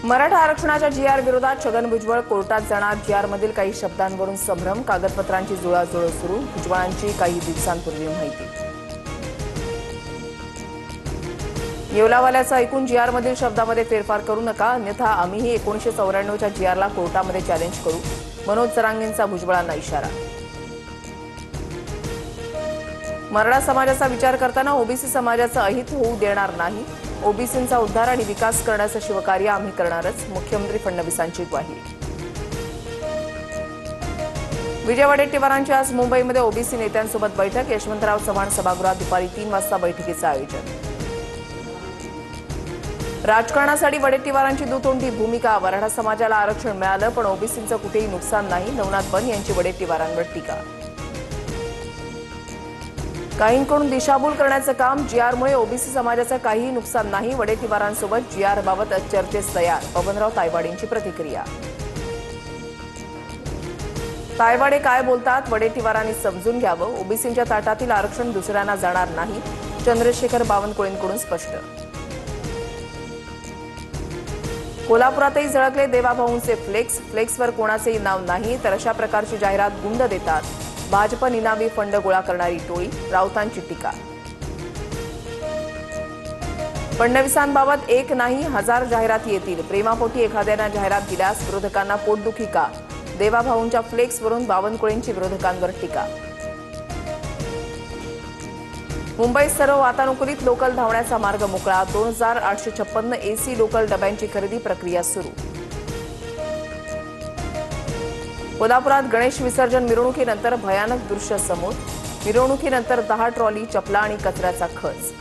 मराठा आरक्षणाच्या जीआर विरोधात छगन भुजबळ कोर्टात जाणार। जीआर मधील काही शब्दांवरून संभ्रम, कागदपत्रांची जुळाजुळ सुरू। भुजबळांची काही दिवसांपूर्वी माहिती। येवलावाल्याचं ऐकून जीआर मधील शब्दामध्ये फेरफार करू नका, अन्यथा आम्हीही 1994च्या जीआरला कोर्टामध्ये चॅलेंज करू। मनोज जरांगेंचा भुजबळांना इशारा। मराठा समाजाचा विचार करताना ओबीसी समाजाचं अहित होऊ देणार नाही। ओबीसींचा उद्धार आणि विकास करण्याचं शिवकार्य आम्ही करणारच, मुख्यमंत्री फडणवीसांची ग्वाही। विजय वडेट्टीवारांची आज मुंबईमध्ये ओबीसी नेत्यांसोबत बैठक। यशवंतराव चव्हाण सभागृहात दुपारी 3 वाजता बैठकीचं आयोजन। राजकारणासाठी वडेट्टीवारांची दुतोंडी भूमिका। मराठा समाजाला आरक्षण मिळालं, पण ओबीसींचं कुठेही नुकसान नाही। नवनाथ बन यांची वडेट्टीवारांवर टीका। काहींकडून दिशाभूल करण्याचं काम। जीआरमुळे ओबीसी समाजाचं काहीही नुकसान नाही। वडेट्टीवारांसोबत जीआरबाबत चर्चेस तयार। बबनराव तायवाडेंची प्रतिक्रिया। तायवाडे काय बोलतात, वडेट्टीवारांनी समजून घ्यावं। ओबीसींच्या ताटातील आरक्षण दुसऱ्यांना जाणार नाही। चंद्रशेखर बावनकुळेंकडून स्पष्ट। कोल्हापुरातही झळकले देवाभाऊंचे फ्लेक्स। फ्लेक्सवर कोणाचेही नाव नाही, तर अशा प्रकारची जाहिरात गुंड देतात। भाजप निनावी फंड गोळा करणारी टोळी। राऊतांची टीका। फडणवीसांबाबत एक नाही 1000 जाहिराती येतील। प्रेमापोटी एखाद्यानं जाहिरात दिल्यास विरोधकांना पोटदुखी का? देवाभाऊंच्या फ्लेक्सवरून बावनकुळेंची विरोधकांवर टीका। मुंबईत सर्व वातानुकूलित लोकल धावण्याचा मार्ग मोकळा। 2856 एसी लोकल डब्यांची खरेदी प्रक्रिया सुरू। कोल्हापुरात गणेश विसर्जन मिरवणुकीनंतर भयानक दृश्य समोर। मिरवणुकीनंतर 10 ट्रॉली चपला आणि कचऱ्याचा खच।